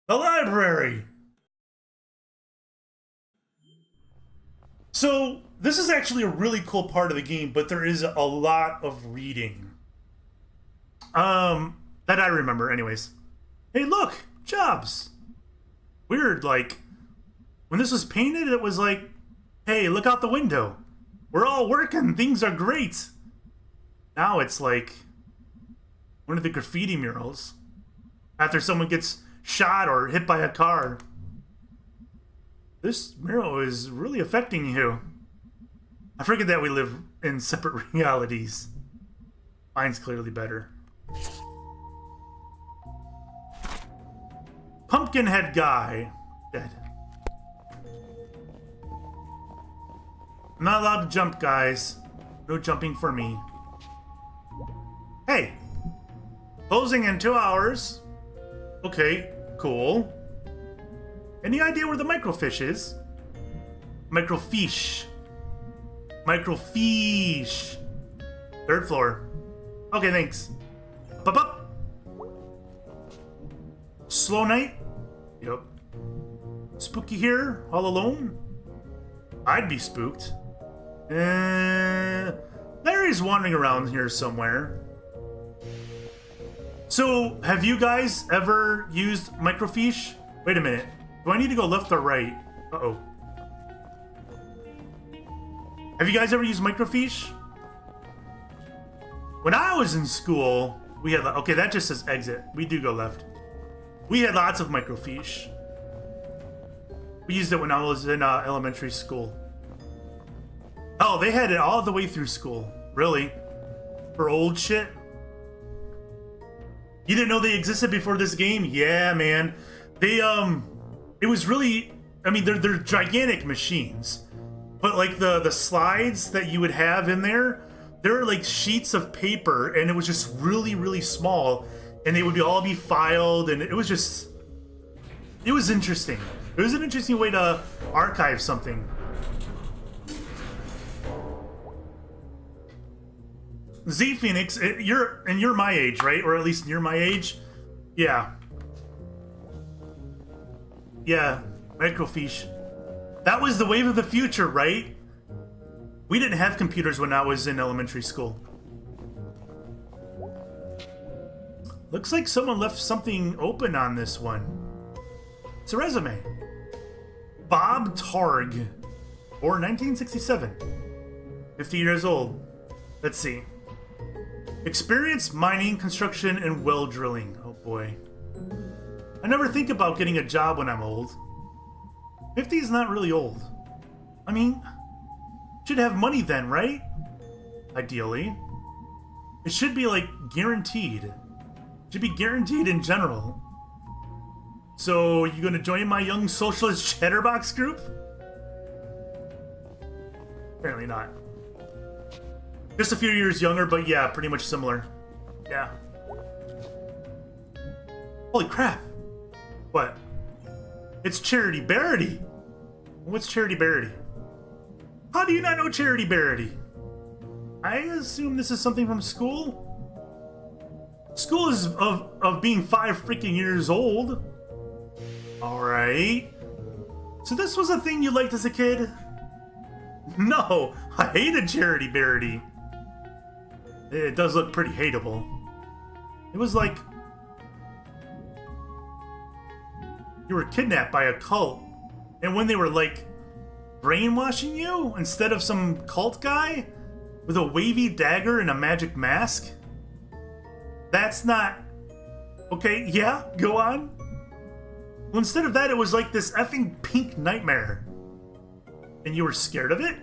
The library. So this is actually a really cool part of the game, but there is a lot of reading. That I remember anyways. Hey, look, jobs. Weird, like, when this was painted, it was like, hey, look out the window. We're all working, things are great. Now it's like one of the graffiti murals after someone gets shot or hit by a car. This mural is really affecting you. I forget that we live in separate realities. Mine's clearly better. Pumpkinhead guy. Dead. I'm not allowed to jump, guys. No jumping for me. Hey! Closing in 2 hours. Okay, cool. Any idea where the microfiche is? Microfiche. Microfiche. 3rd floor. Okay, thanks. Up. Slow night? Yep. Spooky here, all alone? I'd be spooked. Larry's wandering around here somewhere. So, have you guys ever used microfiche? Wait a minute. Do I need to go left or right? Uh-oh. Have you guys ever used microfiche? When I was in school, we had... Okay, that just says exit. We do go left. We had lots of microfiche. We used it when I was in elementary school. Oh, they had it all the way through school. Really? For old shit? You didn't know they existed before this game? Yeah, man. They, it was really... I mean, they're gigantic machines. But, like, the slides that you would have in there, they're like sheets of paper, and it was just really, really small. And they would all be filed, and it was just... It was interesting. It was an interesting way to archive something. Z Phoenix, you're my age, right? Or at least near my age? Yeah. Yeah, microfiche. That was the wave of the future, right? We didn't have computers when I was in elementary school. Looks like someone left something open on this one. It's a resume. Bob Targ, or 1967. 50 years old. Let's see. Experience mining, construction, and well drilling. Oh boy. I never think about getting a job when I'm old. 50 is not really old. I mean, should have money then, right? Ideally. It should be like guaranteed. Should be guaranteed in general. So, you gonna join my young socialist chatterbox group? Apparently not. Just a few years younger, but yeah, pretty much similar. Yeah. Holy crap. What? It's Charity Barity. What's Charity Barity? How do you not know Charity Barity? I assume this is something from school? School is of being 5 freaking years old. Alright. So this was a thing you liked as a kid? No, I hated Charity Barity. It does look pretty hateable. It was like you were kidnapped by a cult, and when they were like brainwashing you instead of some cult guy with a wavy dagger and a magic mask. That's not... Okay, yeah, go on. Well, instead of that, it was like this effing pink nightmare. And you were scared of it?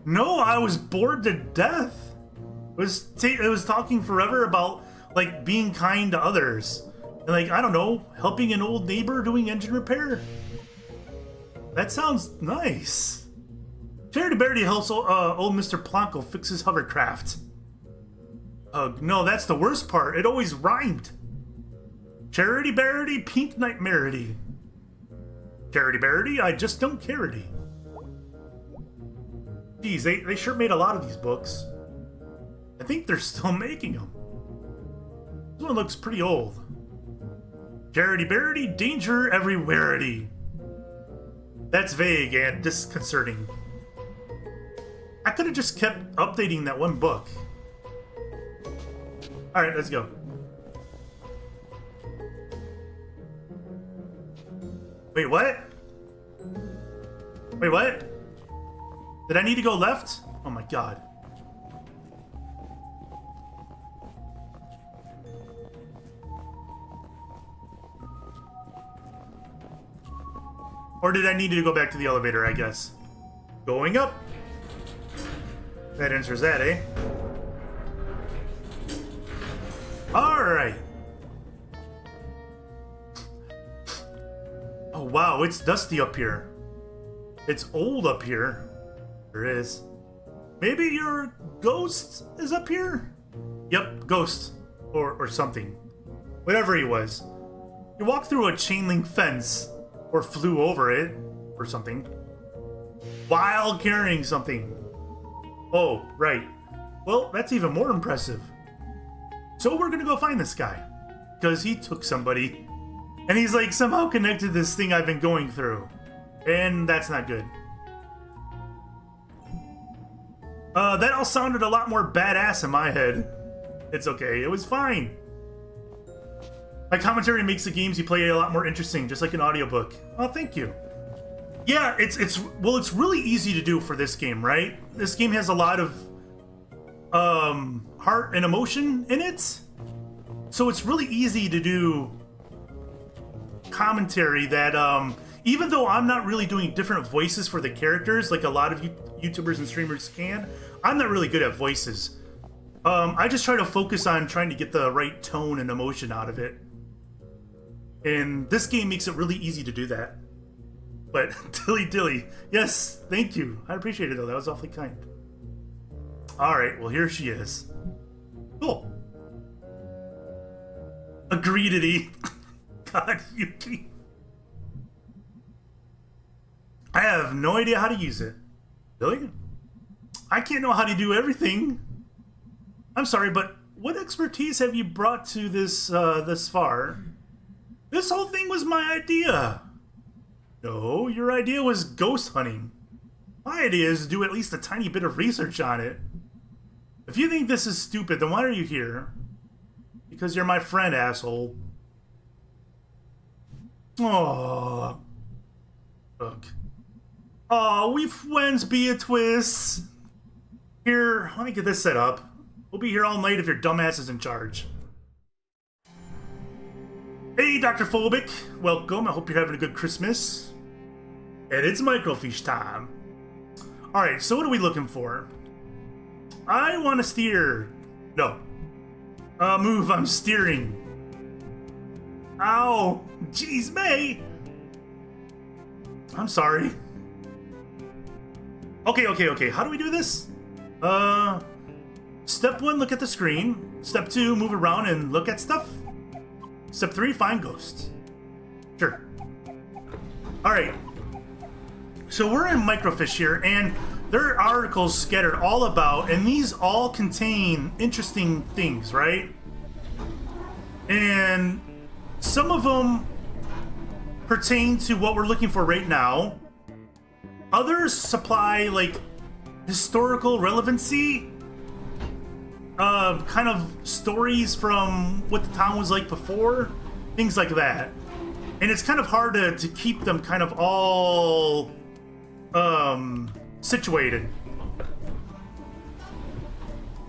No, I was bored to death. It was talking forever about, like, being kind to others. And, like, I don't know, helping an old neighbor doing engine repair? That sounds nice. Charity Barity helps old Mr. Plonko fix his hovercraft. No, that's the worst part. It always rhymed. Charity Barity, Pink Nightmarity. Charity Barity, I just don't carity. Geez, they sure made a lot of these books. I think they're still making them. This one looks pretty old. Garrity Barrity, danger everywhereity. That's vague and disconcerting. I could have just kept updating that one book. Alright, let's go. Wait, what? Wait, what? Did I need to go left? Oh my god. Or did I need to go back to the elevator, I guess? Going up. That answers that, eh? Alright. Oh wow, it's dusty up here. It's old up here. There is. Maybe your ghost is up here? Yep, ghost. Or something. Whatever he was. He walked through a chain link fence. Or flew over it. Or something. While carrying something. Oh, right. Well, that's even more impressive. So we're gonna go find this guy. Because he took somebody. And he's like somehow connected to this thing I've been going through. And that's not good. That all sounded a lot more badass in my head. It's okay, it was fine. My commentary makes the games you play a lot more interesting, just like an audiobook. Oh, thank you. Yeah, it's really easy to do for this game, right? This game has a lot of heart and emotion in it. So it's really easy to do commentary that even though I'm not really doing different voices for the characters like a lot of YouTubers and streamers can, I'm not really good at voices. I just try to focus on trying to get the right tone and emotion out of it. And this game makes it really easy to do that. But Dilly, yes, thank you. I appreciate it though, that was awfully kind. Alright, well here she is. Cool. Agreedity. God, Yuki. I have no idea how to use it. Really? I can't know how to do everything. I'm sorry, but what expertise have you brought to this this far? This whole thing was my idea. No, your idea was ghost hunting. My idea is to do at least a tiny bit of research on it. If you think this is stupid, then why are you here? Because you're my friend, asshole. Aww. Look. Aw, we friends, Beatrice. Here, let me get this set up. We'll be here all night if your dumbass is in charge. Hey, Dr. Phobic. Welcome. I hope you're having a good Christmas. And it's microfiche time. Alright, so what are we looking for? I want to steer. No. Move, I'm steering. Ow. Jeez, Mae. I'm sorry. Okay. How do we do this? Step 1, look at the screen. Step 2, move around and look at stuff. Step 3, find ghosts. Sure. Alright. So we're in microfiche here, and there are articles scattered all about, and these all contain interesting things, right? And some of them pertain to what we're looking for right now. Others supply, like, historical relevancy. Kind of stories from what the town was like before. Things like that. And it's kind of hard to keep them kind of all situated.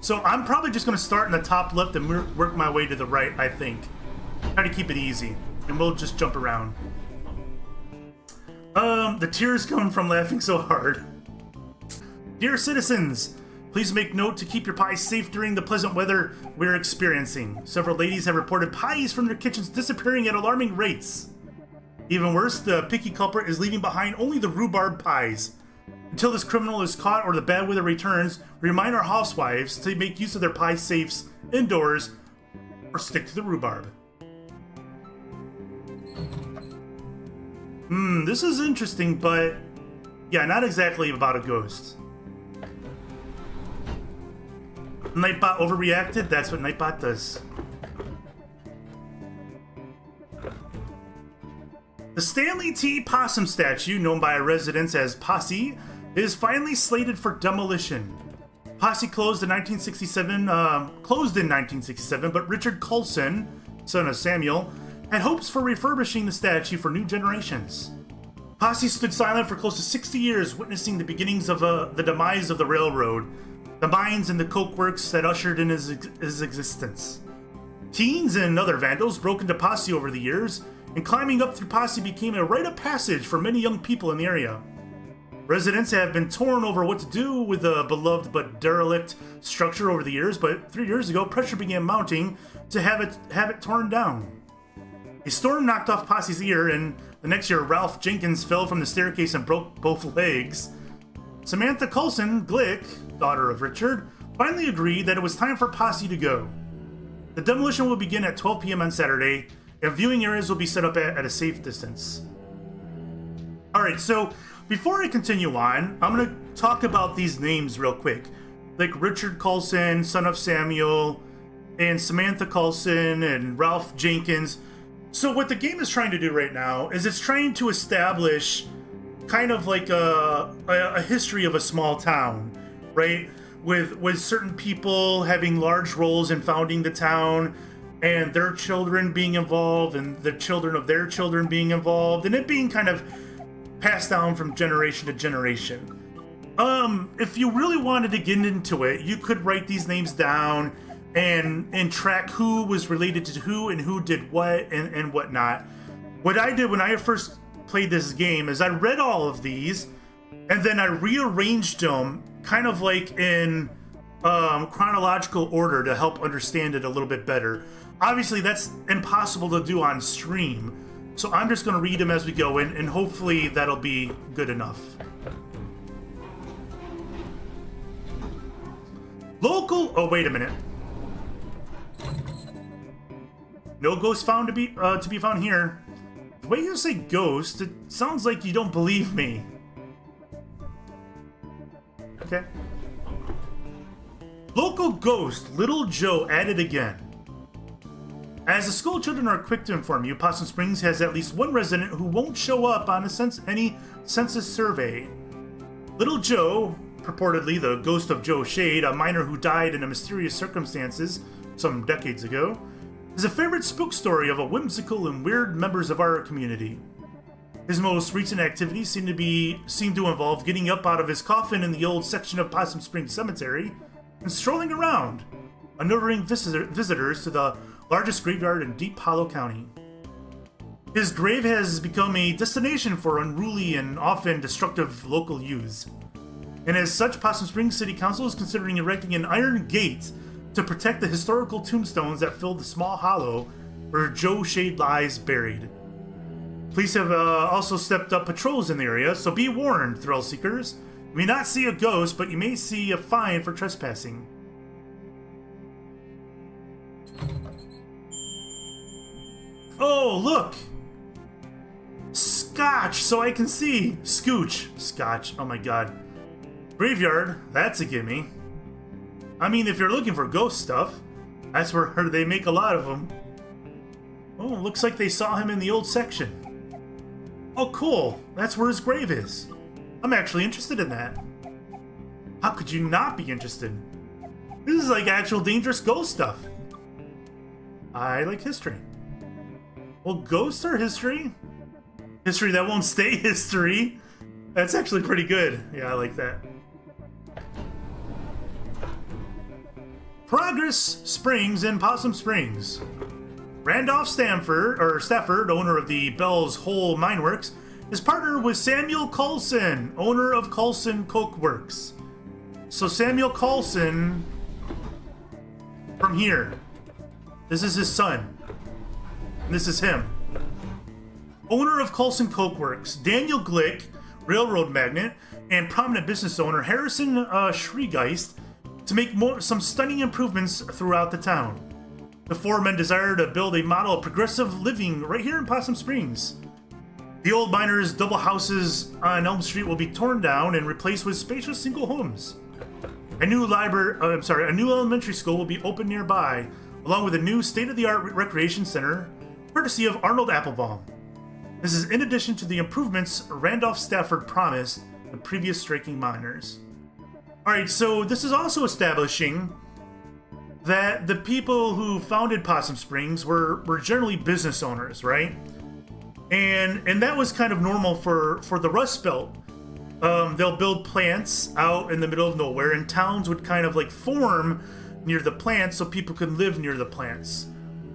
So I'm probably just going to start in the top left and work my way to the right, I think. Try to keep it easy. And we'll just jump around. The tears come from laughing so hard. Dear citizens, please make note to keep your pies safe during the pleasant weather we're experiencing. Several ladies have reported pies from their kitchens disappearing at alarming rates. Even worse, the picky culprit is leaving behind only the rhubarb pies. Until this criminal is caught or the bad weather returns, we remind our housewives to make use of their pie safes indoors or stick to the rhubarb. This is interesting, but yeah, not exactly about a ghost. Nightbot overreacted? That's what Nightbot does. The Stanley T. Possum statue, known by residents as Posse, is finally slated for demolition. Posse closed in 1967, but Richard Coulson, son of Samuel, had hopes for refurbishing the statue for new generations. Posse stood silent for close to 60 years, witnessing the beginnings of the demise of the railroad, the mines and the coke works that ushered in his existence. Teens and other vandals broke into Posse over the years, and climbing up through Posse became a rite of passage for many young people in the area. Residents have been torn over what to do with the beloved but derelict structure over the years, but 3 years ago, pressure began mounting to have it torn down. A storm knocked off Posse's ear, and the next year, Ralph Jenkins fell from the staircase and broke both legs. Samantha Coulson Glick, daughter of Richard, finally agreed that it was time for Posse to go. The demolition will begin at 12 p.m. on Saturday, and viewing areas will be set up at a safe distance. Alright, so before I continue on, I'm going to talk about these names real quick. Like Richard Coulson, son of Samuel, and Samantha Coulson, and Ralph Jenkins. So what the game is trying to do right now is it's trying to establish kind of like a history of a small town, right? With certain people having large roles in founding the town, and their children being involved, and the children of their children being involved, and it being kind of passed down from generation to generation. If you really wanted to get into it, you could write these names down and track who was related to who and who did what and whatnot. What I did when I first played this game is I read all of these, and then I rearranged them kind of like in chronological order to help understand it a little bit better. Obviously, that's impossible to do on stream, so I'm just going to read them as we go, and hopefully that'll be good enough. Local... Oh, wait a minute. No ghost found to be found here. The way you say ghost, it sounds like you don't believe me. Okay. Local ghost, Little Joe, added again. As the school children are quick to inform you, Possum Springs has at least one resident who won't show up on any census survey. Little Joe, purportedly the ghost of Joe Shade, a miner who died in mysterious circumstances some decades ago, is a favorite spook story of a whimsical and weird members of our community. His most recent activities seem to involve getting up out of his coffin in the old section of Possum Springs Cemetery and strolling around, unnerving visitors to the largest graveyard in Deep Hollow County. His grave has become a destination for unruly and often destructive local youths. And as such, Possum Springs City Council is considering erecting an iron gate to protect the historical tombstones that fill the small hollow where Joe Shade lies buried. Police have also stepped up patrols in the area, so be warned, thrill seekers. You may not see a ghost, but you may see a fine for trespassing. Oh, look! Scotch, so I can see. Scooch. Scotch. Oh my god. Graveyard. That's a gimme. I mean, if you're looking for ghost stuff, that's where they make a lot of them. Oh, looks like they saw him in the old section. Oh, cool. That's where his grave is. I'm actually interested in that. How could you not be interested? This is like actual dangerous ghost stuff. I like history. Well, ghosts are history. History that won't stay history. That's actually pretty good. Yeah, I like that. Progress Springs in Possum Springs. Randolph Stafford, owner of the Bell's Hole Mine Works, is partnered with Samuel Coulson, owner of Coulson Coke Works. So Samuel Coulson, from here, this is his son. This is him. Owner of Coulson Coke Works, Daniel Glick, railroad magnate, and prominent business owner Harrison Schregeist, to make some stunning improvements throughout the town. The four men desire to build a model of progressive living right here in Possum Springs. The old miners' double houses on Elm Street will be torn down and replaced with spacious single homes. A new elementary school will be opened nearby, along with a new state-of-the-art recreation center, courtesy of Arnold Applebaum. This is in addition to the improvements Randolph Stafford promised the previous striking miners. Alright, so this is also establishing that the people who founded Possum Springs were generally business owners, right? And that was kind of normal for the Rust Belt. They'll build plants out in the middle of nowhere, and towns would kind of like form near the plants so people could live near the plants.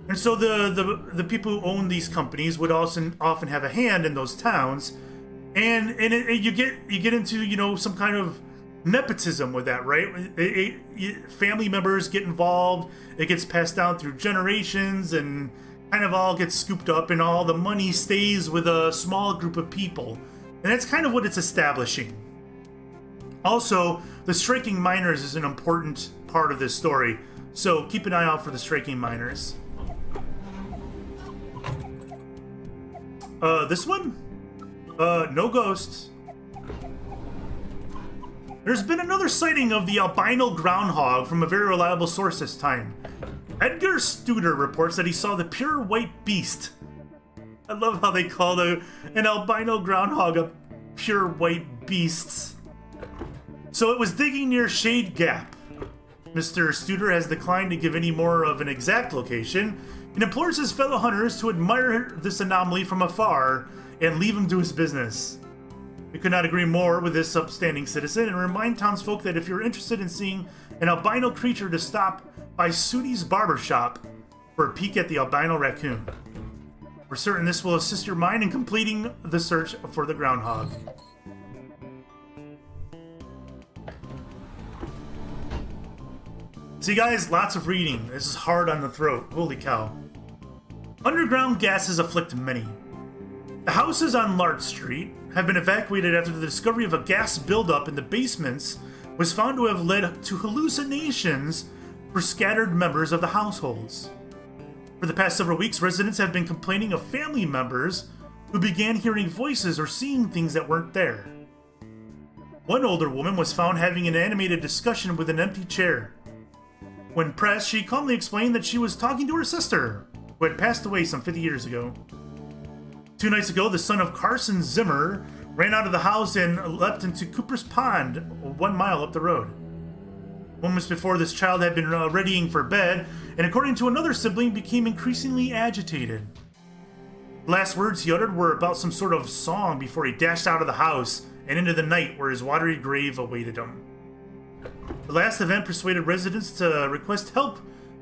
And so the people who own these companies would also often have a hand in those towns, and you get into, you know, some kind of nepotism with that, right? Family members get involved, it gets passed down through generations, and kind of all gets scooped up, and all the money stays with a small group of people. And that's kind of what it's establishing. Also, the striking miners is an important part of this story, so keep an eye out for the striking miners. This one? No ghosts. There's been another sighting of the albino groundhog from a very reliable source this time. Edgar Studer reports that he saw the pure white beast. I love how they call an albino groundhog a pure white beast. So it was digging near Shade Gap. Mr. Studer has declined to give any more of an exact location and implores his fellow hunters to admire this anomaly from afar and leave him to his business. We could not agree more with this upstanding citizen and remind townsfolk that if you're interested in seeing an albino creature, to stop by Sudi's Barbershop for a peek at the albino raccoon. We're certain this will assist your mind in completing the search for the groundhog. See guys, lots of reading. This is hard on the throat. Holy cow. Underground gases afflict many. The houses on Larch Street have been evacuated after the discovery of a gas buildup in the basements was found to have led to hallucinations for scattered members of the households. For the past several weeks, residents have been complaining of family members who began hearing voices or seeing things that weren't there. One older woman was found having an animated discussion with an empty chair. When pressed, she calmly explained that she was talking to her sister, who had passed away some 50 years ago. 2 nights ago, the son of Carson Zimmer ran out of the house and leapt into Cooper's Pond, 1 mile up the road. Moments before, this child had been readying for bed, and according to another sibling, became increasingly agitated. The last words he uttered were about some sort of song before he dashed out of the house and into the night where his watery grave awaited him. The last event persuaded residents to request help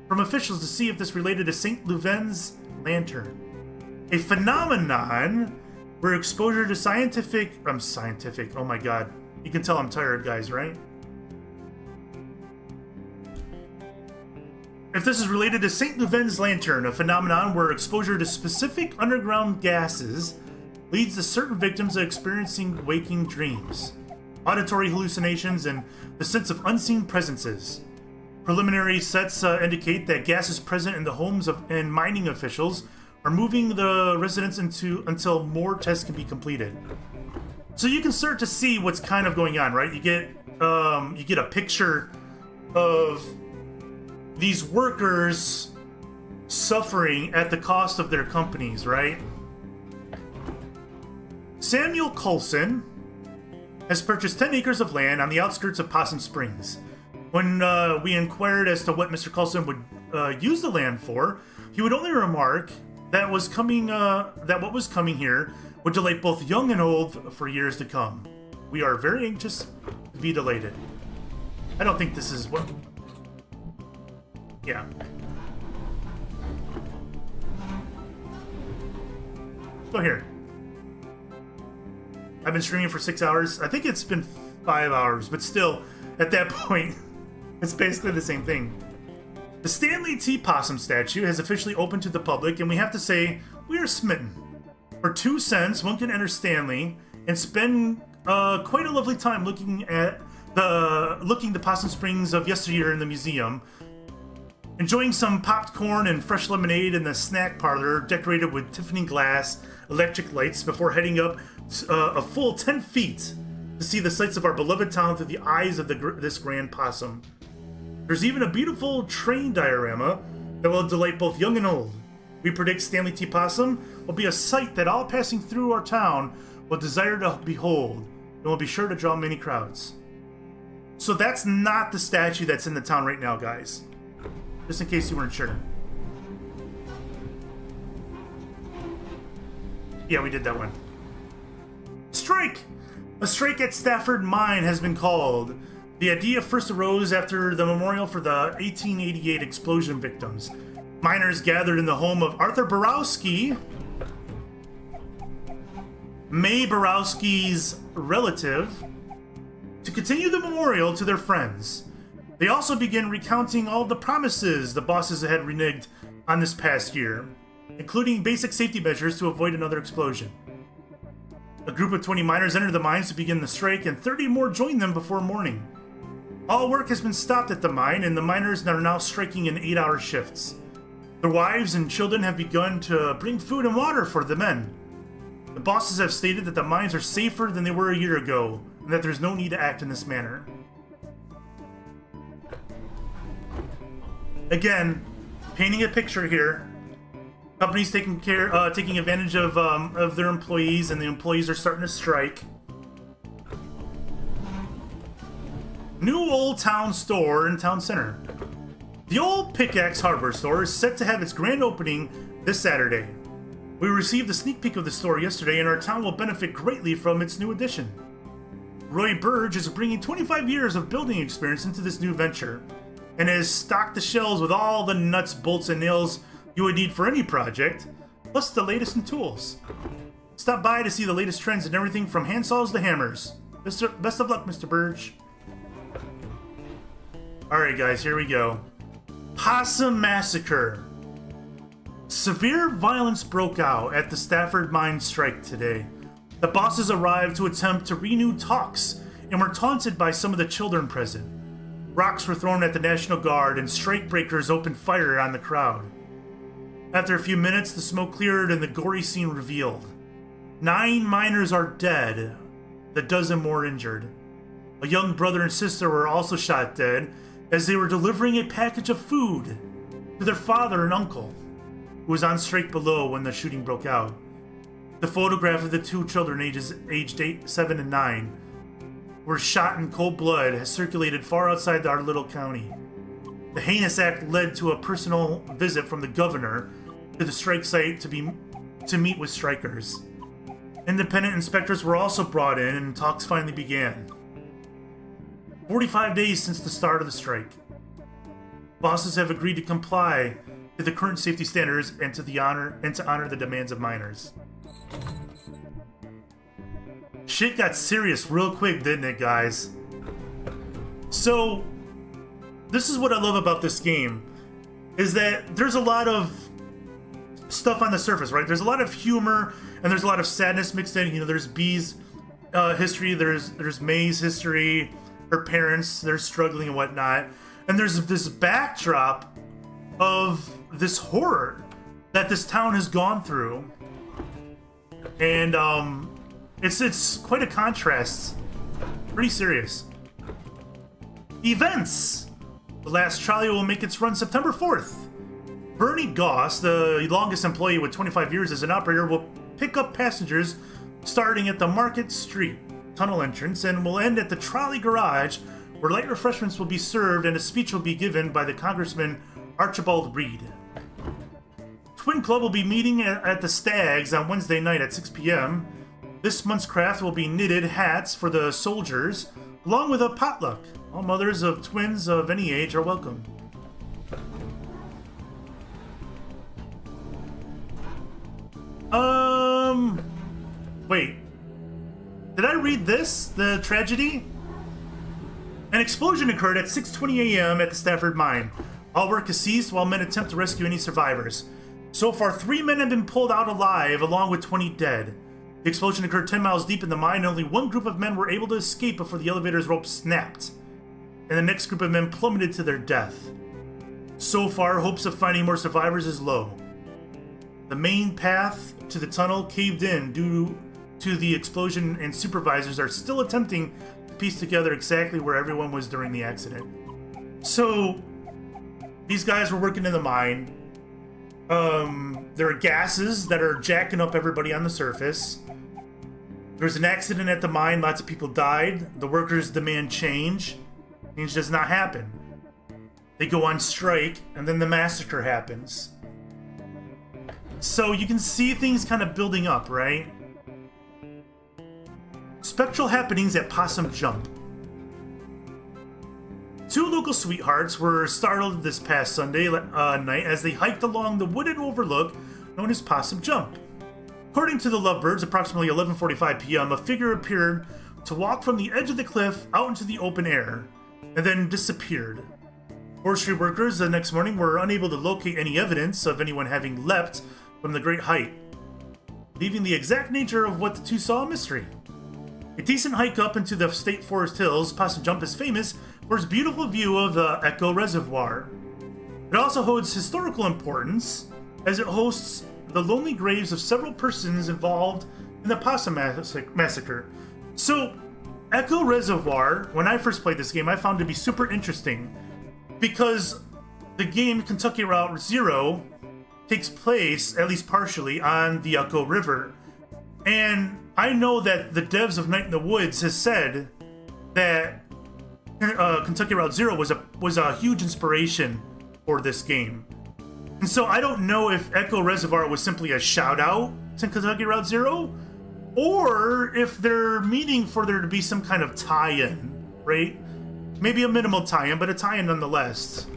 from officials to see if this related to St. Louven's lantern, a phenomenon where exposure to scientific, oh my god, you can tell I'm tired, guys, right? If this is related to St. Louven's lantern, a phenomenon where exposure to specific underground gases leads to certain victims of experiencing waking dreams, auditory hallucinations, and the sense of unseen presences. Preliminary sets indicate that gas is present in the homes and mining officials are moving the residents until more tests can be completed. So you can start to see what's kind of going on, right? You get a picture of these workers suffering at the cost of their companies, right? Samuel Coulson has purchased 10 acres of land on the outskirts of Possum Springs. When we inquired as to what Mr. Coulson would use the land for, he would only remark that what was coming here would delight both young and old for years to come. We are very anxious to be delighted. I don't think this is what... Yeah. So here. I've been streaming for 6 hours. I think it's been 5 hours, but still, at that point, it's basically the same thing. The Stanley T. Possum statue has officially opened to the public, and we have to say, we are smitten. For 2 cents, one can enter Stanley and spend quite a lovely time looking the Possum Springs of yesteryear in the museum, enjoying some popped corn and fresh lemonade in the snack parlor decorated with Tiffany glass, electric lights, before heading up a full 10 feet to see the sights of our beloved town through the eyes of this grand possum. There's even a beautiful train diorama that will delight both young and old. We predict Stanley T. Possum will be a sight that all passing through our town will desire to behold, and will be sure to draw many crowds. So that's not the statue that's in the town right now, guys. Just in case you weren't sure. Yeah, we did that one. Strike! A strike at Stafford Mine has been called. The idea first arose after the memorial for the 1888 explosion victims. Miners gathered in the home of Arthur Borowski, Mae Borowski's relative, to continue the memorial to their friends. They also began recounting all the promises the bosses had reneged on this past year, including basic safety measures to avoid another explosion. A group of 20 miners entered the mines to begin the strike, and 30 more joined them before morning. All work has been stopped at the mine, and the miners are now striking in 8-hour shifts. Their wives and children have begun to bring food and water for the men. The bosses have stated that the mines are safer than they were a year ago, and that there's no need to act in this manner. Again, painting a picture here. Companies taking advantage of their employees, and the employees are starting to strike. New Old Town Store in Town Center. The old Pickaxe hardware store is set to have its grand opening this Saturday. We received a sneak peek of the store yesterday, and our town will benefit greatly from its new addition. Roy Burge is bringing 25 years of building experience into this new venture, and has stocked the shelves with all the nuts, bolts, and nails you would need for any project, plus the latest in tools. Stop by to see the latest trends in everything from handsaws to hammers. Best of luck, Mr. Burge. Alright guys, here we go. Possum Massacre. Severe violence broke out at the Stafford Mine strike today. The bosses arrived to attempt to renew talks and were taunted by some of the children present. Rocks were thrown at the National Guard, and strikebreakers opened fire on the crowd. After a few minutes, the smoke cleared and the gory scene revealed. 9 miners are dead, a dozen more injured. A young brother and sister were also shot dead as they were delivering a package of food to their father and uncle, who was on strike below when the shooting broke out. The photograph of the 2 children aged 8, 7, and 9 were shot in cold blood has circulated far outside our little county. The heinous act led to a personal visit from the governor to the strike site to meet with strikers. Independent inspectors were also brought in, and talks finally began. 45 days since the start of the strike. Bosses have agreed to comply to the current safety standards and to honor the demands of miners. Shit got serious real quick, didn't it, guys? So, this is what I love about this game, is that there's a lot of stuff on the surface, right? There's a lot of humor, and there's a lot of sadness mixed in. You know, there's Bee's history, there's Mae's history, her parents, they're struggling and whatnot. And there's this backdrop of this horror that this town has gone through. And it's quite a contrast. Pretty serious. Events! The last trolley will make its run September 4th. Bernie Goss, the longest employee with 25 years as an operator, will pick up passengers starting at the Market Street tunnel entrance and will end at the trolley garage, where light refreshments will be served and a speech will be given by the Congressman Archibald Reed. Twin Club will be meeting at the Stags on Wednesday night at 6 p.m. This month's craft will be knitted hats for the soldiers, along with a potluck. All mothers of twins of any age are welcome. Wait. Did I read this? The tragedy? An explosion occurred at 6:20 a.m. at the Stafford Mine. All work has ceased while men attempt to rescue any survivors. So far, 3 men have been pulled out alive, along with 20 dead. The explosion occurred 10 miles deep in the mine, and only one group of men were able to escape before the elevator's rope snapped, and the next group of men plummeted to their death. So far, hopes of finding more survivors is low. The main path to the tunnel caved in due to the explosion, and supervisors are still attempting to piece together exactly where everyone was during the accident. So, these guys were working in the mine. There are gases that are jacking up everybody on the surface. There's an accident at the mine. Lots of people died. The workers demand change. Change does not happen. They go on strike, and then the massacre happens. So you can see things kind of building up, right? Spectral happenings at Possum Jump. Two local sweethearts were startled this past Sunday night as they hiked along the wooded overlook known as Possum Jump. According to the Lovebirds, approximately 11:45 p.m., a figure appeared to walk from the edge of the cliff out into the open air, and then disappeared. Forestry workers the next morning were unable to locate any evidence of anyone having leapt from the great height, leaving the exact nature of what the two saw a mystery. A decent hike up into the State Forest Hills, Possum Jump is famous for its beautiful view of the Echo Reservoir. It also holds historical importance as it hosts the lonely graves of several persons involved in the Possum Massacre. So, Echo Reservoir, when I first played this game, I found to be super interesting because the game Kentucky Route Zero takes place, at least partially, on the Echo River. And I know that the devs of Night in the Woods has said that Kentucky Route Zero was a huge inspiration for this game. And so I don't know if Echo Reservoir was simply a shout out to Kentucky Route Zero, or if they're meaning for there to be some kind of tie-in, right? Maybe a minimal tie-in, but a tie-in nonetheless.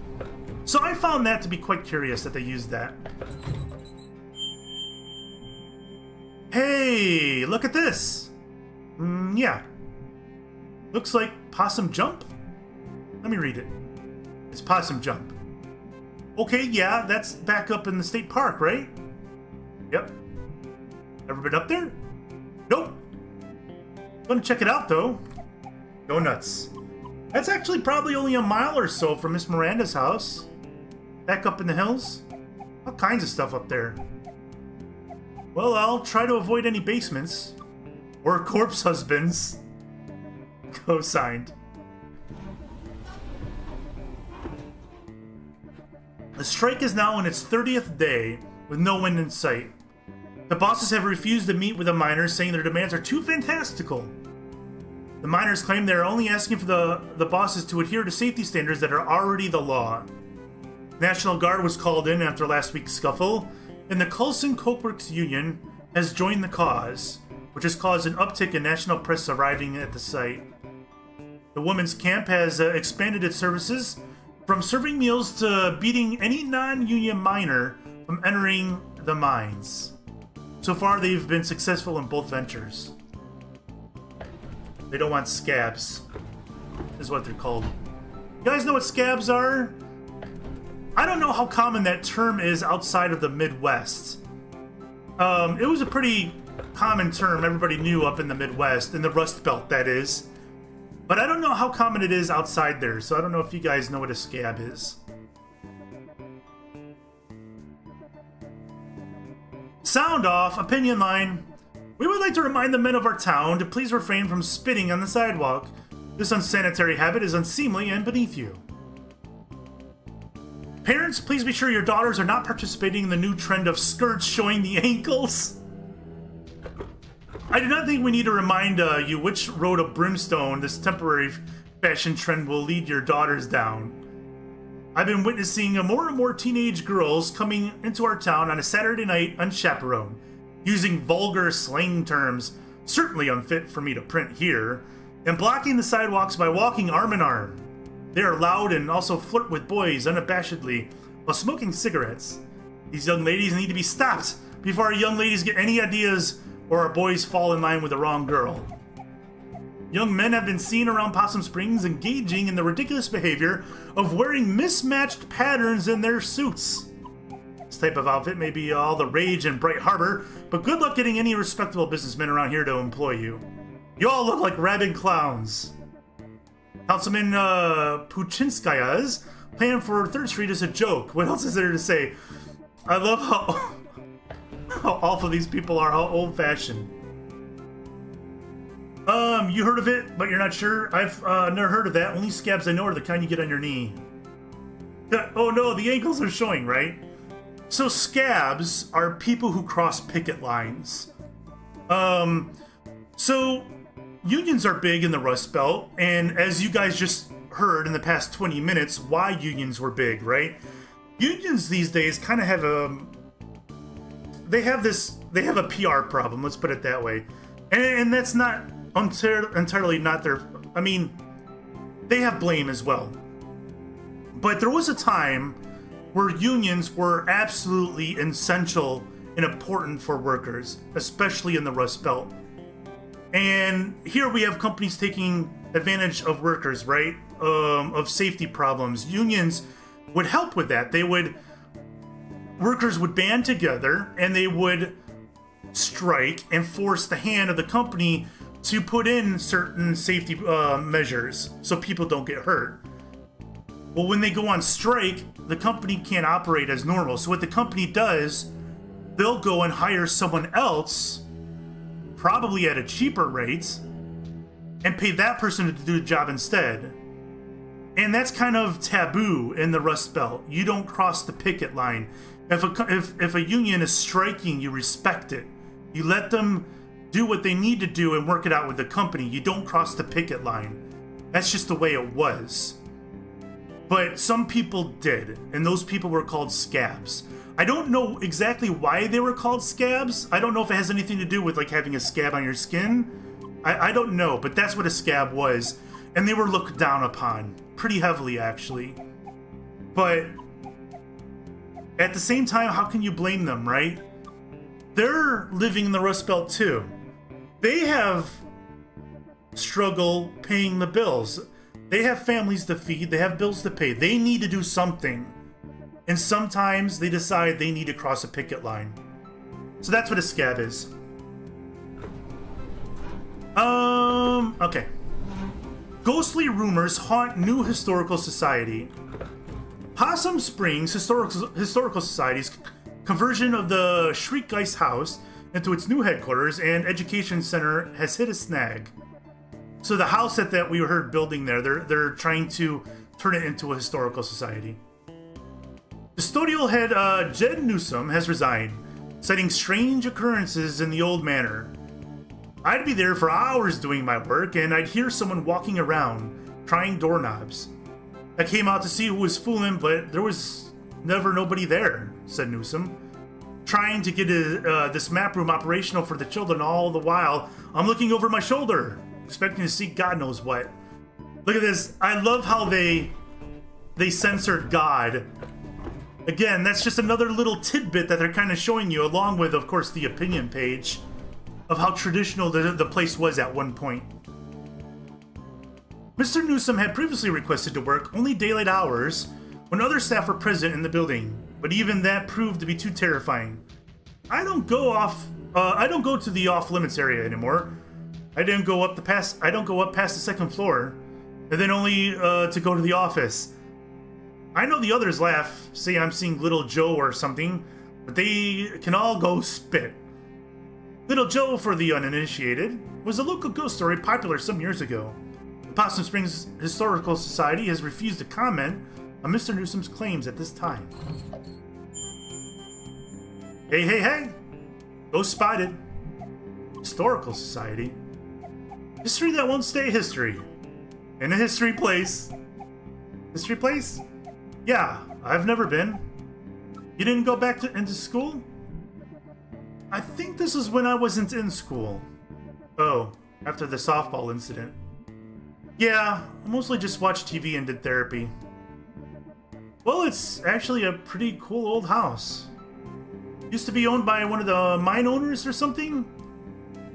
So I found that to be quite curious that they used that. Hey, look at this. Yeah. Looks like Possum Jump? Let me read it. It's Possum Jump. Okay, yeah, that's back up in the state park, right? Yep. Ever been up there? Nope. Gonna check it out, though. Go nuts. That's actually probably only a mile or so from Miss Miranda's house. Back up in the hills. All kinds of stuff up there. Well, I'll try to avoid any basements. Or corpse husbands. Co-signed. The strike is now in its 30th day, with no end in sight. The bosses have refused to meet with the miners, saying their demands are too fantastical. The miners claim they are only asking for the bosses to adhere to safety standards that are already the law. National Guard was called in after last week's scuffle, and the Coulson Cokeworks Union has joined the cause, which has caused an uptick in national press arriving at the site. The women's camp has expanded its services from serving meals to beating any non-union miner from entering the mines. So far, they've been successful in both ventures. They don't want scabs, is what they're called. You guys know what scabs are? I don't know how common that term is outside of the Midwest. It was a pretty common term everybody knew up in the Midwest, in the Rust Belt, that is. But I don't know how common it is outside there, so I don't know if you guys know what a scab is. Sound off, opinion line. We would like to remind the men of our town to please refrain from spitting on the sidewalk. This unsanitary habit is unseemly and beneath you. Parents, please be sure your daughters are not participating in the new trend of skirts showing the ankles. I do not think we need to remind you which road of brimstone this temporary fashion trend will lead your daughters down. I've been witnessing more and more teenage girls coming into our town on a Saturday night unchaperoned, using vulgar slang terms, certainly unfit for me to print here, and blocking the sidewalks by walking arm in arm. They are loud and also flirt with boys unabashedly while smoking cigarettes. These young ladies need to be stopped before our young ladies get any ideas or our boys fall in line with the wrong girl. Young men have been seen around Possum Springs engaging in the ridiculous behavior of wearing mismatched patterns in their suits. This type of outfit may be all the rage in Bright Harbor, but good luck getting any respectable businessmen around here to employ you. You all look like rabid clowns. Councilman Puchinskaya's plan for 3rd Street is a joke. What else is there to say? I love how awful these people are, how old-fashioned. You heard of it, but you're not sure? I've never heard of that. Only scabs I know are the kind you get on your knee. Oh no, the ankles are showing, right? So scabs are people who cross picket lines. So unions are big in the Rust Belt, and as you guys just heard in the past 20 minutes, why unions were big, right? Unions these days kind of have they have a PR problem, let's put it that way. And that's not entirely not their, I mean, they have blame as well. But there was a time where unions were absolutely essential and important for workers, especially in the Rust Belt. And here we have companies taking advantage of workers, right? Of safety problems. Unions would help with that. Workers would band together and they would strike and force the hand of the company to put in certain safety measures so people don't get hurt. Well, when they go on strike, the company can't operate as normal. So what the company does, they'll go and hire someone else, probably at a cheaper rate, and pay that person to do the job instead. And that's kind of taboo in the Rust Belt. You don't cross the picket line. If a union is striking, you respect it. You let them do what they need to do and work it out with the company. You don't cross the picket line. That's just the way it was. But some people did, and those people were called scabs. I don't know exactly why they were called scabs. I don't know if it has anything to do with like having a scab on your skin. I don't know, but that's what a scab was. And they were looked down upon pretty heavily, actually. But at the same time, how can you blame them, right? They're living in the Rust Belt too. They have struggle paying the bills. They have families to feed. They have bills to pay. They need to do something. And sometimes they decide they need to cross a picket line. So that's what a scab is. Okay. Ghostly rumors haunt new historical society. Possum Springs Historical Society's conversion of the Schriekgeist House into its new headquarters and education center has hit a snag. So the house that we heard building there, they're trying to turn it into a historical society. Custodial head Jed Newsom has resigned, citing strange occurrences in the old manor. I'd be there for hours doing my work, and I'd hear someone walking around, trying doorknobs. I came out to see who was fooling, but there was never nobody there, said Newsom. Trying to get this map room operational for the children all the while, I'm looking over my shoulder, expecting to see God knows what. Look at this. I love how they censored God. Again, that's just another little tidbit that they're kind of showing you, along with, of course, the opinion page of how traditional the place was at one point. Mr. Newsom had previously requested to work only daylight hours when other staff were present in the building, but even that proved to be too terrifying. I don't go to the off-limits area anymore. I don't go up past the second floor, and then only to go to the office. I know the others laugh, say I'm seeing Little Joe or something, but they can all go spit. Little Joe, for the uninitiated, was a local ghost story popular some years ago. The Possum Springs Historical Society has refused to comment on Mr. Newsom's claims at this time. Hey! Ghost spotted. Historical Society. History that won't stay history. In a history place. History place? Yeah, I've never been. You didn't go back into school? I think this is when I wasn't in school. Oh, after the softball incident. Yeah, I mostly just watched TV and did therapy. Well, it's actually a pretty cool old house. Used to be owned by one of the mine owners or something?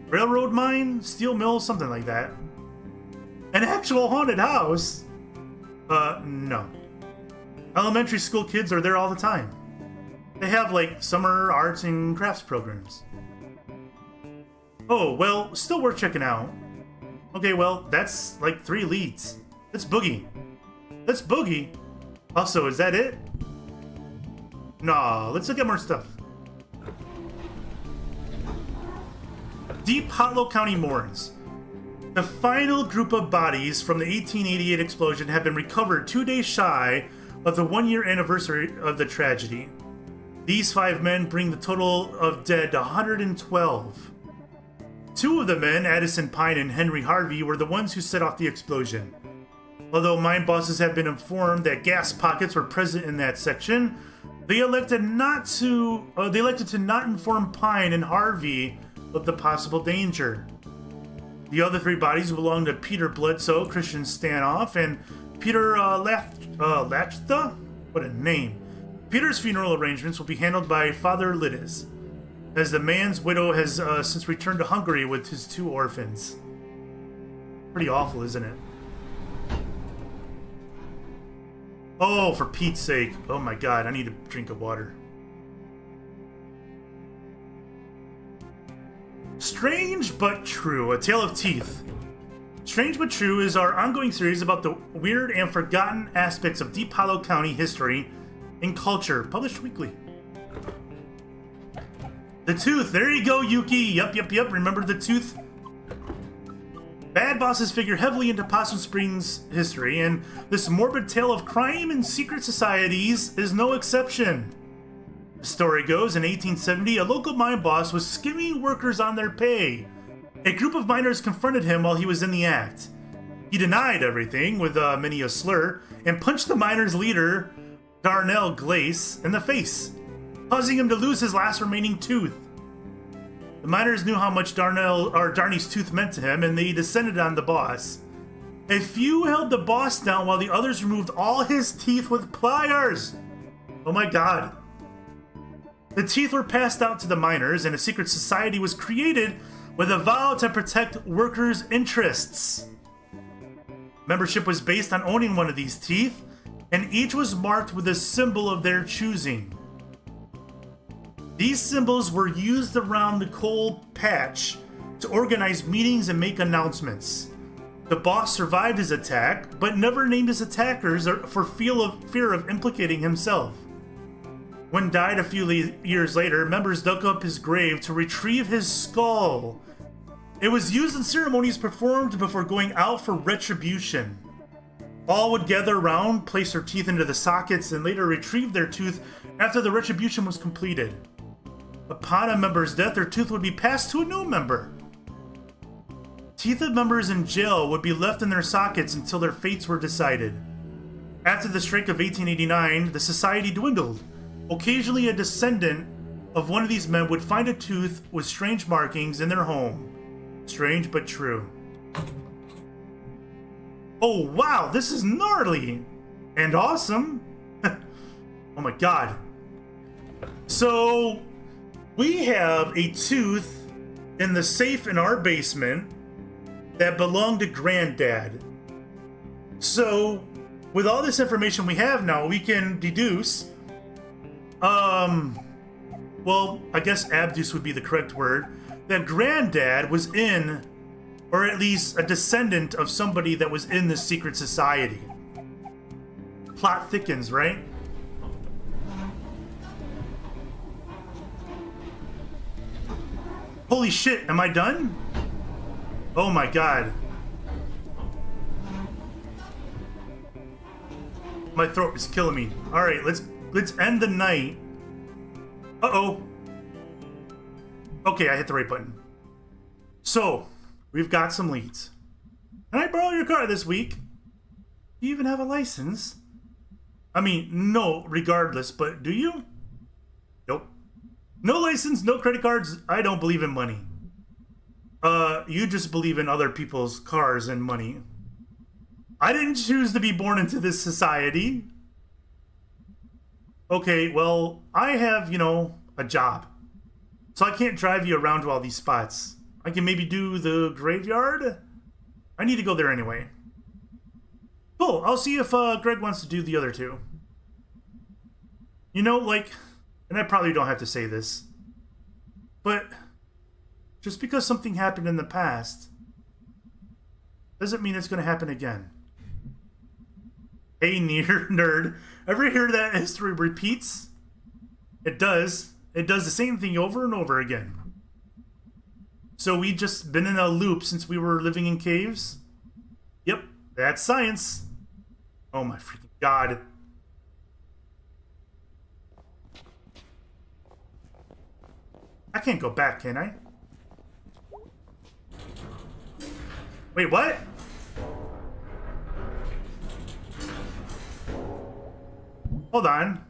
Railroad mine? Steel mill? Something like that. An actual haunted house? No. Elementary school kids are there all the time. They have, like, summer arts and crafts programs. Oh, well, still worth checking out. Okay, well, that's, like, 3 leads. Let's boogie. Let's boogie? Also, is that it? Nah, let's look at more stuff. Deep Hollow County Mourns. The final group of bodies from the 1888 explosion have been recovered 2 days shy of the 1-year anniversary of the tragedy. These 5 men bring the total of dead to 112. 2 of the men, Addison Pine and Henry Harvey, were the ones who set off the explosion. Although mine bosses have been informed that gas pockets were present in that section, they elected to not inform Pine and Harvey of the possible danger. The other 3 bodies belonged to Peter Bledsoe, Christian Stanoff, and Peter Lachta? What a name. Peter's funeral arrangements will be handled by Father Lidis, as the man's widow has since returned to Hungary with his 2 orphans. Pretty awful, isn't it? Oh, for Pete's sake. Oh my god, I need a drink of water. Strange but True, A Tale of Teeth. Strange but True is our ongoing series about the weird and forgotten aspects of Deep Hollow County history and culture, published weekly. The Tooth, there you go, Yuki. Yup, remember the Tooth? Bad bosses figure heavily into Possum Springs history, and this morbid tale of crime and secret societies is no exception. The story goes, in 1870, a local mine boss was skimming workers on their pay. A group of miners confronted him while he was in the act. He denied everything, with many a slur, and punched the miners' leader, Darnell Glace, in the face, causing him to lose his last remaining tooth. The miners knew how much Darney's tooth meant to him, and they descended on the boss. A few held the boss down while the others removed all his teeth with pliers. Oh my god. The teeth were passed out to the miners, and a secret society was created with a vow to protect workers' interests. Membership was based on owning one of these teeth, and each was marked with a symbol of their choosing. These symbols were used around the coal patch to organize meetings and make announcements. The boss survived his attack, but never named his attackers for fear of implicating himself. When died a few years later, members dug up his grave to retrieve his skull. It was used in ceremonies performed before going out for retribution. All would gather around, place their teeth into the sockets, and later retrieve their tooth after the retribution was completed. Upon a member's death, their tooth would be passed to a new member. Teeth of members in jail would be left in their sockets until their fates were decided. After the strike of 1889, the society dwindled. Occasionally, a descendant of one of these men would find a tooth with strange markings in their home. Strange but true. Oh wow, this is gnarly! And awesome! Oh my god. So, we have a tooth in the safe in our basement that belonged to Granddad. So, with all this information we have now, we can deduce, well, I guess abduce would be the correct word, that Granddad was in, or at least a descendant of somebody that was in this secret society. Plot thickens, right? Holy shit, am I done? Oh my god. My throat is killing me. Alright, let's end the night. Uh-oh. Okay, I hit the right button. So, we've got some leads. Can I borrow your car this week? Do you even have a license? I mean, no, regardless, but do you? Nope. No license, no credit cards. I don't believe in money. You just believe in other people's cars and money. I didn't choose to be born into this society. Okay, well, I have, a job. So I can't drive you around to all these spots. I can maybe do the graveyard? I need to go there anyway. Cool, I'll see if Greg wants to do the other two. And I probably don't have to say this, but just because something happened in the past doesn't mean it's going to happen again. Hey, nerd. Ever hear that history repeats? It does. It does the same thing over and over again. So we just been in a loop since we were living in caves? Yep, that's science. Oh my freaking god. I can't go back, can I? Wait, what? Hold on.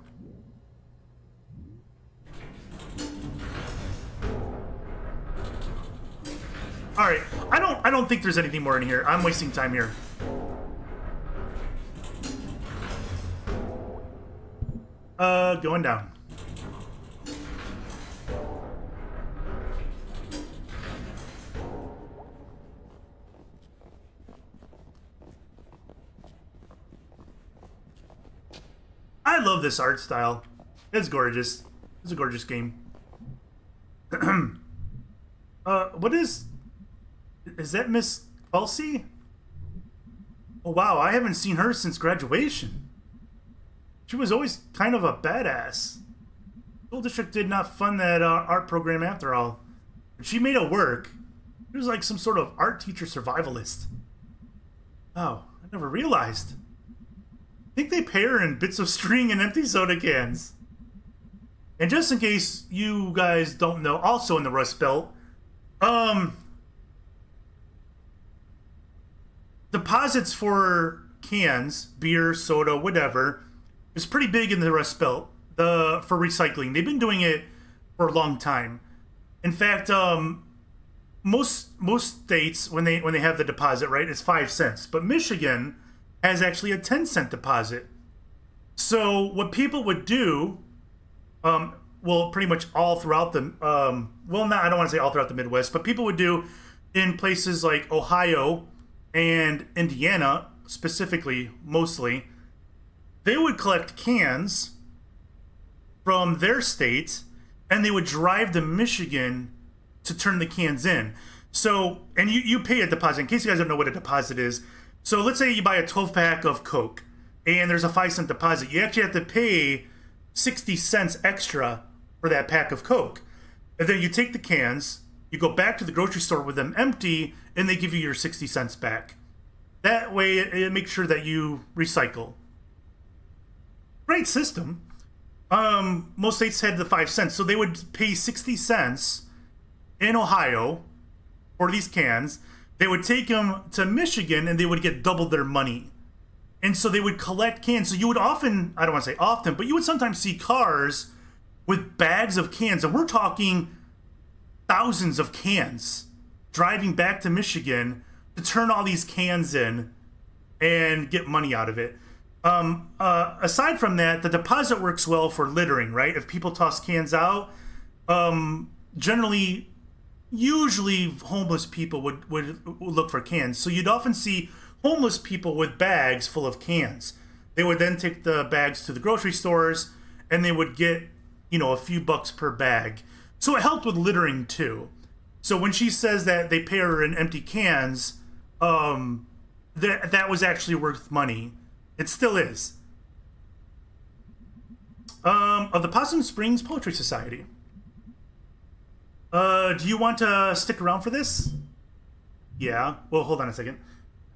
All right, I don't think there's anything more in here. I'm wasting time here. Going down. I love this art style. It's gorgeous. It's a gorgeous game. What is that Miss Kelsey? Oh wow, I haven't seen her since graduation. She was always kind of a badass. School district did not fund that art program after all. But she made it work. She was like some sort of art teacher survivalist. Oh, I never realized. I think they pay her in bits of string and empty soda cans. And just in case you guys don't know, also in the Rust Belt, deposits for cans, beer, soda, whatever, is pretty big in the Rust Belt. For recycling, they've been doing it for a long time. In fact, most states when they have the deposit, right, it's 5 cents. But Michigan has actually a 10-cent deposit. So what people would do, well, pretty much all throughout the, well, not, I don't want to say all throughout the Midwest, but people would do in places like Ohio and Indiana, specifically, mostly, they would collect cans from their state and they would drive to Michigan to turn the cans in. So, and you pay a deposit. In case you guys don't know what a deposit is, so let's say you buy a 12-pack of Coke and there's a 5-cent deposit. You actually have to pay 60 cents extra for that pack of Coke. And then you take the cans, you go back to the grocery store with them empty, and they give you your 60 cents back. That way, it makes sure that you recycle. Great system. Most states had the 5 cents, so they would pay 60 cents in Ohio for these cans. They would take them to Michigan, and they would get double their money. And so they would collect cans. So you would often, I don't want to say often, but you would sometimes see cars with bags of cans, and we're talking thousands of cans driving back to Michigan to turn all these cans in and get money out of it. Aside from that, the deposit works well for littering, right? If people toss cans out, usually homeless people would look for cans. So you'd often see homeless people with bags full of cans. They would then take the bags to the grocery stores and they would get, a few bucks per bag. So it helped with littering too. So when she says that they pay her in empty cans, that was actually worth money. It still is. Of the Possum Springs Poetry Society. Do you want to stick around for this? Yeah. Well, hold on a second.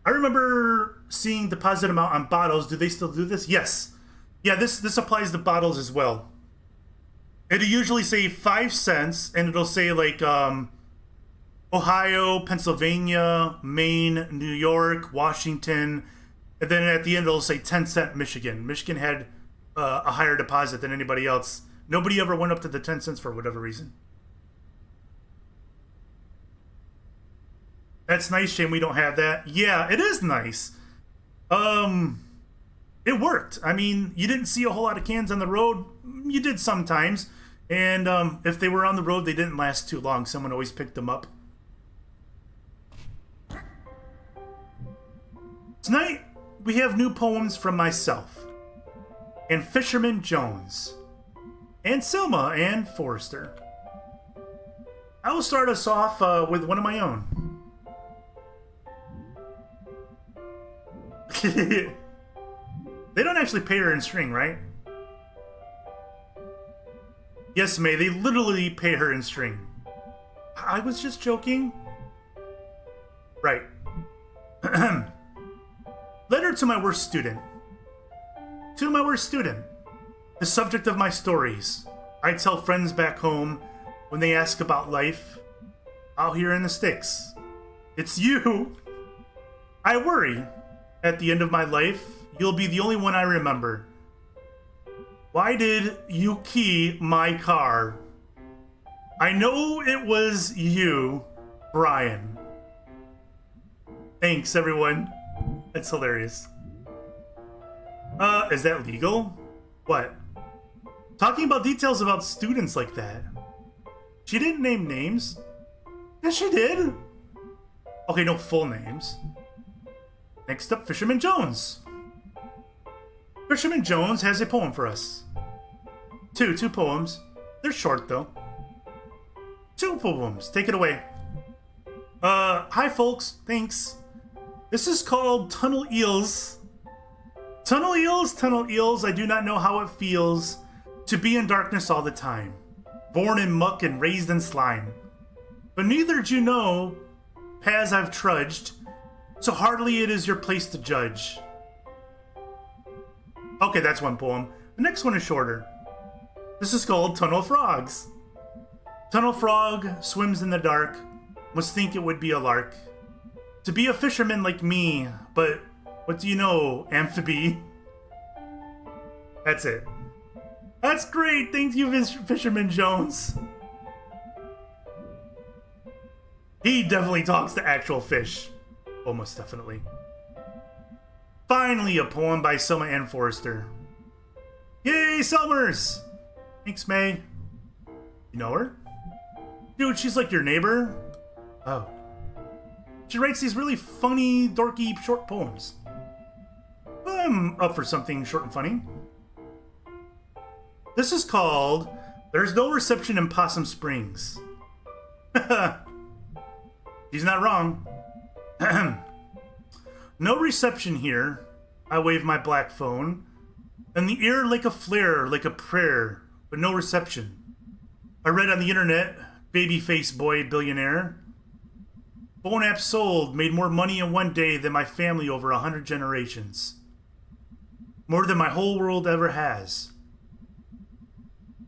I remember seeing deposit amount on bottles. Do they still do this? Yes. Yeah, this applies to bottles as well. It'll usually say 5 cents, and it'll say like Ohio, Pennsylvania, Maine, New York, Washington, and then at the end it'll say 10 cent Michigan. Michigan had a higher deposit than anybody else. Nobody ever went up to the 10 cents for whatever reason. That's nice, Shane. We don't have that. Yeah, it is nice. It worked. I mean, you didn't see a whole lot of cans on the road. You did sometimes. And if they were on the road, they didn't last too long. Someone always picked them up. Tonight, we have new poems from myself, and Fisherman Jones, and Selma and Forrester. I will start us off with one of my own. They don't actually pay her in string, right? Yes, Mae, they literally pay her in string. I was just joking. Right. Letter to my worst student. To my worst student. The subject of my stories. I tell friends back home when they ask about life out here in the sticks. It's you. I worry. At the end of my life, you'll be the only one I remember. Why did you key my car? I know it was you, Brian. Thanks, everyone. That's hilarious. Is that legal? What? Talking about details about students like that. She didn't name names. Yes, she did. Okay, no full names. Next up, Fisherman Jones. Fisherman Jones has a poem for us. Two poems. They're short, though. 2 poems. Take it away. Hi, folks. Thanks. This is called Tunnel Eels. Tunnel eels, I do not know how it feels to be in darkness all the time. Born in muck and raised in slime. But neither do you know paths I've trudged, so hardly it is your place to judge. Okay, that's one poem. The next one is shorter. This is called Tunnel Frogs. Tunnel frog swims in the dark, must think it would be a lark to be a fisherman like me, but what do you know, amphibie? That's it. That's great, thank you, Fisherman Jones. He definitely talks to actual fish. Almost definitely. Finally, a poem by Selma Ann Forrester. Yay, Selmers! Thanks, Mae. You know her? Dude, she's like your neighbor. Oh. She writes these really funny, dorky, short poems. I'm up for something short and funny. This is called There's No Reception in Possum Springs. He's not wrong. No reception here. I wave my black phone. And the ear like a flare, like a prayer, but no reception. I read on the internet, babyface boy billionaire. Phone app sold, made more money in one day than my family over 100 generations. More than my whole world ever has.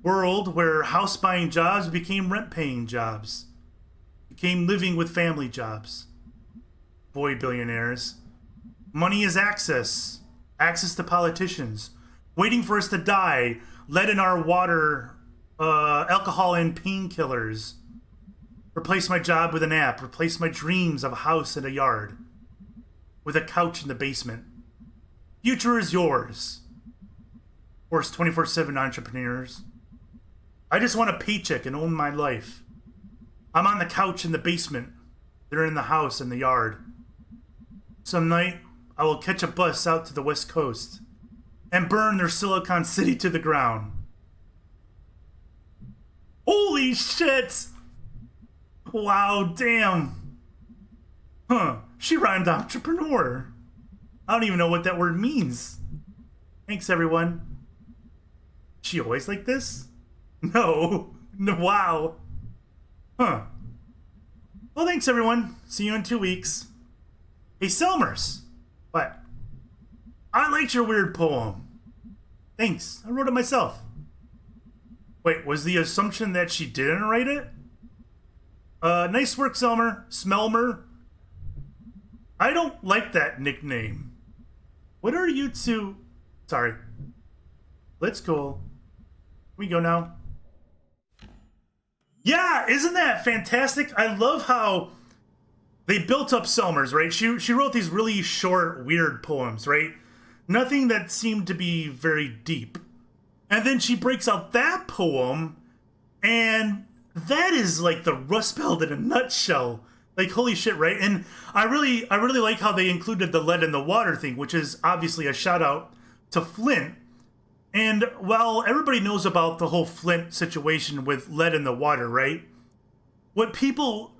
World where house buying jobs became rent paying jobs. Became living with family jobs. Boy billionaires. Money is access. Access to politicians. Waiting for us to die. Lead in our water. Alcohol and painkillers. Replace my job with an app. Replace my dreams of a house and a yard. With a couch in the basement. Future is yours. Of course, 24/7 entrepreneurs. I just want a paycheck and own my life. I'm on the couch in the basement. They're in the house and the yard. Some night, I will catch a bus out to the West Coast and burn their Silicon City to the ground. Holy shit! Wow, damn. Huh, she rhymed entrepreneur. I don't even know what that word means. Thanks, everyone. She always like this? No, wow. Huh. Well, thanks, everyone. See you in 2 weeks. Hey, Selmers. What? I liked your weird poem. Thanks. I wrote it myself. Wait, was the assumption that she didn't write it? Nice work, Smelmer. I don't like that nickname. What are you two? Sorry. Let's go. We go now. Yeah, isn't that fantastic? I love how they built up Selmers, right? She wrote these really short, weird poems, right? Nothing that seemed to be very deep. And then she breaks out that poem, and that is like the Rust Belt in a nutshell. Like, holy shit, right? And I really like how they included the lead in the water thing, which is obviously a shout out to Flint. And while everybody knows about the whole Flint situation with lead in the water, right? What people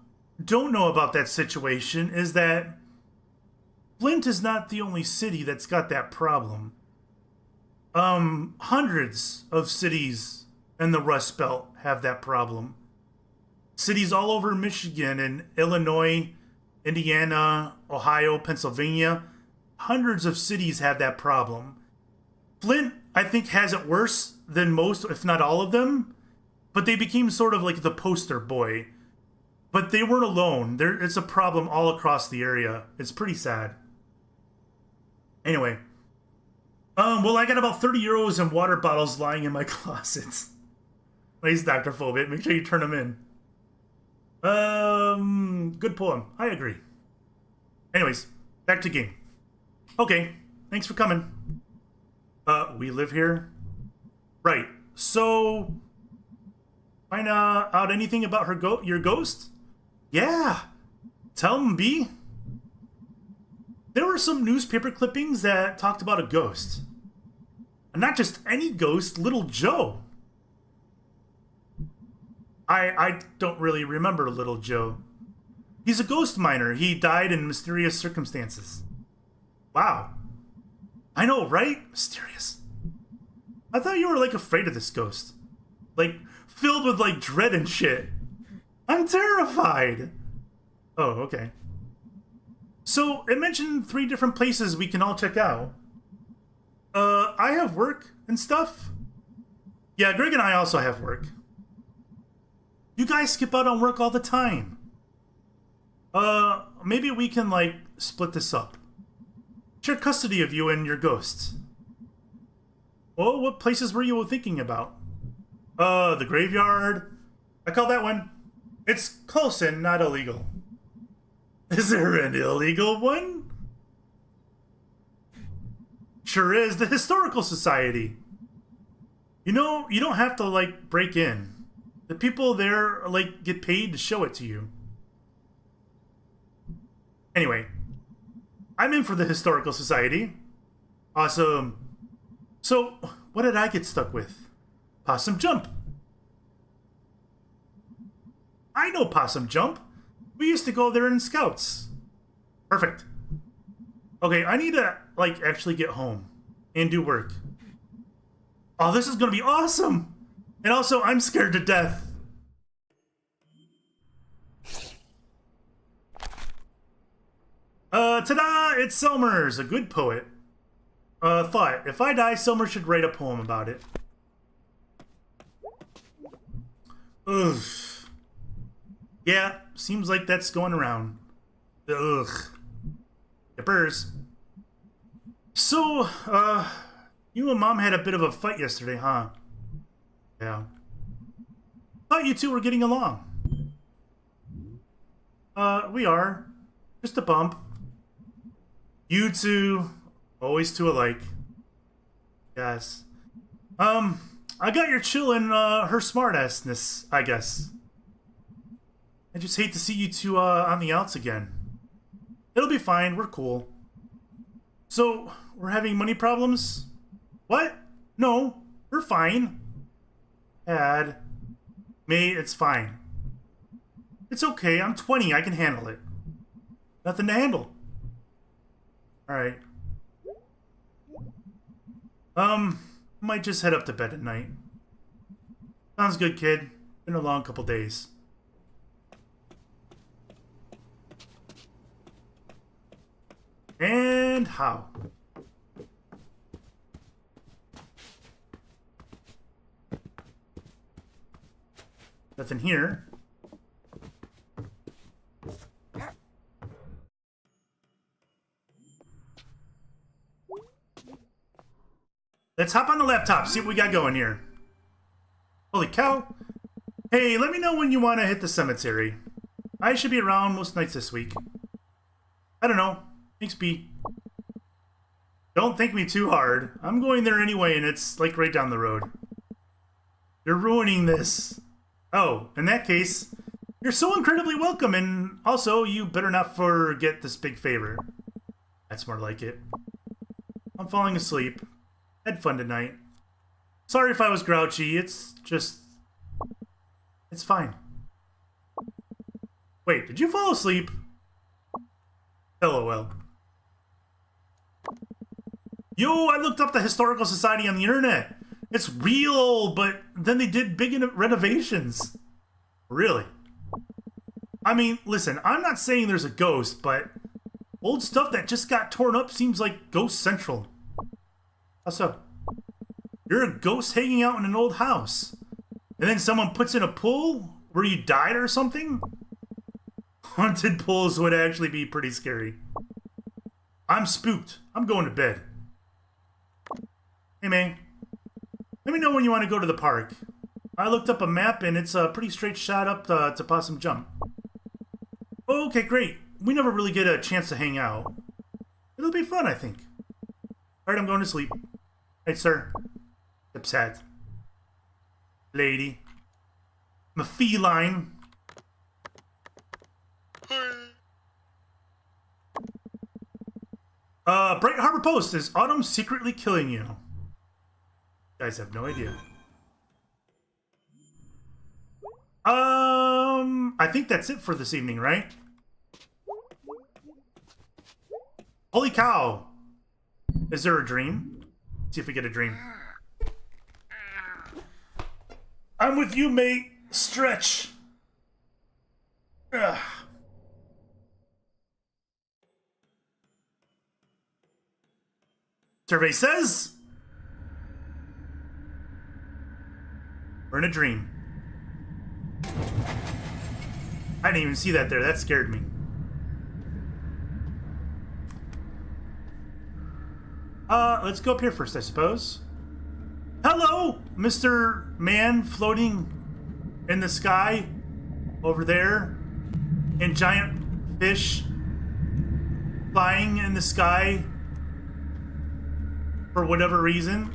don't know about that situation is that Flint is not the only city that's got that problem. Hundreds of cities in the Rust Belt have that problem. Cities all over Michigan and Illinois, Indiana, Ohio, Pennsylvania, hundreds of cities have that problem. Flint, I think, has it worse than most, if not all of them. but they became sort of like the poster boy. But they weren't alone. It's a problem all across the area. It's pretty sad. Anyway. Well, I got about 30 euros in water bottles lying in my closet. Nice, Dr. Phobit. Make sure you turn them in. Good poem. I agree. Anyways, back to game. Okay, thanks for coming. We live here? Right. So, find out anything about your ghost? Yeah. Tell them, B. There were some newspaper clippings that talked about a ghost. And not just any ghost, Little Joe. I don't really remember Little Joe. He's a ghost miner. He died in mysterious circumstances. Wow. I know, right? Mysterious. I thought you were, like, afraid of this ghost. Like, filled with, like, dread and shit. I'm terrified. Oh, okay. So, it mentioned 3 different places we can all check out. I have work and stuff. Yeah, Greg and I also have work. You guys skip out on work all the time. Maybe we can, like, split this up. Share custody of you and your ghosts. Well, what places were you thinking about? The graveyard. I call that one. It's close and not illegal. Is there an illegal one? Sure is. The Historical Society. You know, you don't have to, like, break in. The people there, like, get paid to show it to you. Anyway, I'm in for the Historical Society. Awesome. So, what did I get stuck with? Possum Jump. I know Possum Jump. We used to go there in Scouts. Perfect. Okay, I need to, like, actually get home and do work. Oh, this is gonna be awesome! And also, I'm scared to death. Ta-da! It's Selmers, a good poet. Thought, if I die, Selmer should write a poem about it. Ugh. Yeah, seems like that's going around. Ugh. Yippers. So, you and Mom had a bit of a fight yesterday, huh? Yeah. Thought you two were getting along. We are. Just a bump. You two, always two alike. Yes. I got your chill and, her smartassness, I guess. I just hate to see you two, on the outs again. It'll be fine, we're cool. So, we're having money problems? What? No, we're fine. Dad. Mae, it's fine. It's okay, I'm 20, I can handle it. Nothing to handle. Alright. Might just head up to bed at night. Sounds good, kid. Been a long couple days. And how? Nothing here. Let's hop on the laptop, see what we got going here. Holy cow. Hey, let me know when you want to hit the cemetery. I should be around most nights this week. I don't know. Thanks, B. Don't think me too hard. I'm going there anyway, and it's, like, right down the road. You're ruining this. Oh, in that case, you're so incredibly welcome, and also, you better not forget this big favor. That's more like it. I'm falling asleep. Had fun tonight. Sorry if I was grouchy, it's just... It's fine. Wait, did you fall asleep? LOL. Yo, I looked up the Historical Society on the internet. It's real, but then they did big renovations. Really? I mean, listen, I'm not saying there's a ghost, but old stuff that just got torn up seems like Ghost Central. What's up? You're a ghost hanging out in an old house. And then someone puts in a pool where you died or something? Haunted pools would actually be pretty scary. I'm spooked. I'm going to bed. Hey, Mae. Let me know when you want to go to the park. I looked up a map and it's a pretty straight shot up to Possum Jump. Okay, great. We never really get a chance to hang out. It'll be fun, I think. Alright, I'm going to sleep. Hey, sir. Upset. Lady. I'm a feline. Bright Harbor Post. Is autumn secretly killing you? You guys have no idea. I think that's it for this evening, right? Holy cow. Is there a dream? Let's see if we get a dream. I'm with you, mate. Stretch. Ugh. Survey says we're in a dream. I didn't even see that there. That scared me. Let's go up here first, I suppose. Hello, Mr. Man floating in the sky over there, and giant fish flying in the sky for whatever reason.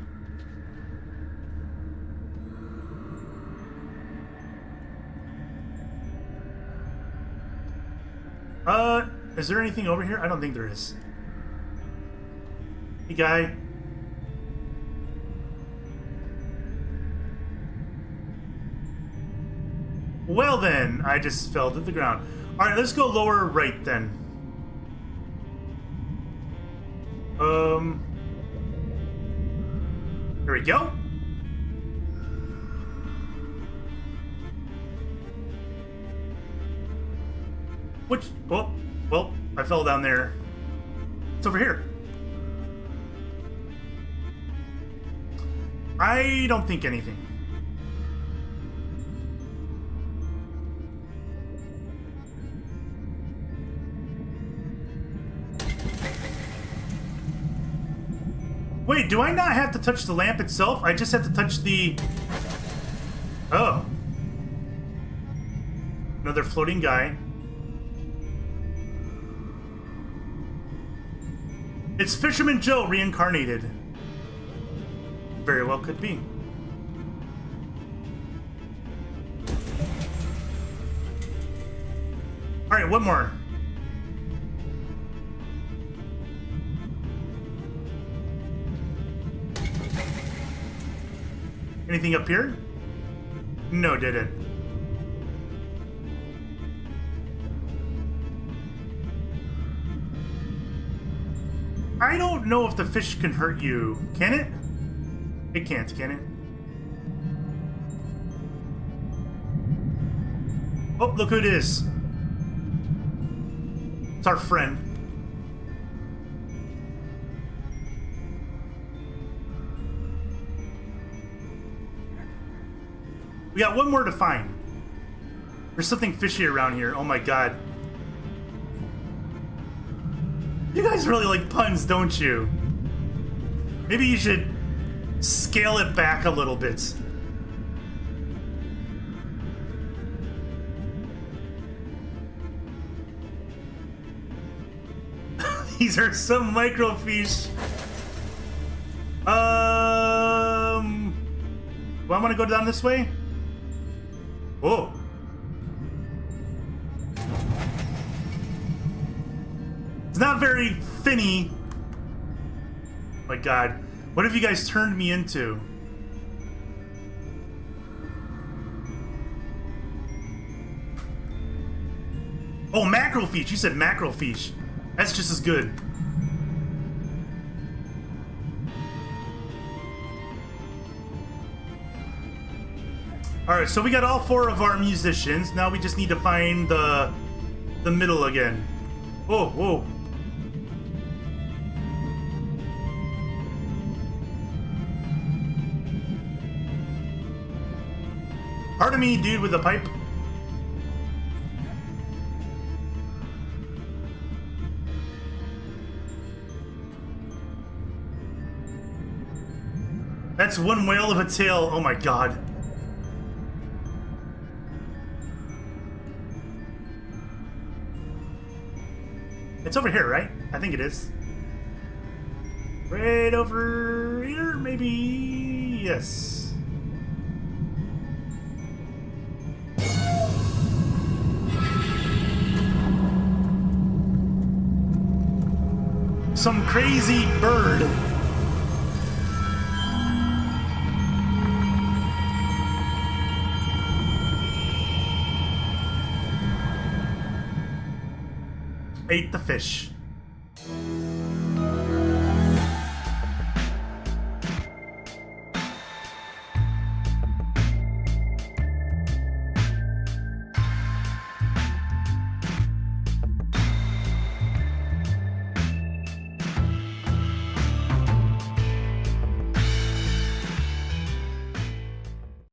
Is there anything over here? I don't think there is. Hey, guy. Well then, I just fell to the ground. Alright, let's go lower right then. Here we go. Which, oh, well, I fell down there. It's over here. I don't think anything. Wait, do I not have to touch the lamp itself? I just have to touch the... Oh. Another floating guy. It's Fisherman Joe reincarnated. Very well could be. Alright, one more. Anything up here? No, didn't. I don't know if the fish can hurt you. Can it? It can't, can it? Oh, look who it is. It's our friend. We got one more to find. There's something fishy around here. Oh my god. You guys really like puns, don't you? Maybe you should scale it back a little bit. These are some microfiche. Well, I'm gonna go down this way. Oh. It's not very finny. Oh my god. What have you guys turned me into? Oh, macrofiche. You said macrofiche. That's just as good. Alright, so we got all 4 of our musicians. Now we just need to find the middle again. Oh, whoa. Pardon me, dude with the pipe. That's one whale of a tail. Oh my god. It's over here, right? I think it is. Right over here, maybe? Yes. Some crazy bird. Ate the fish.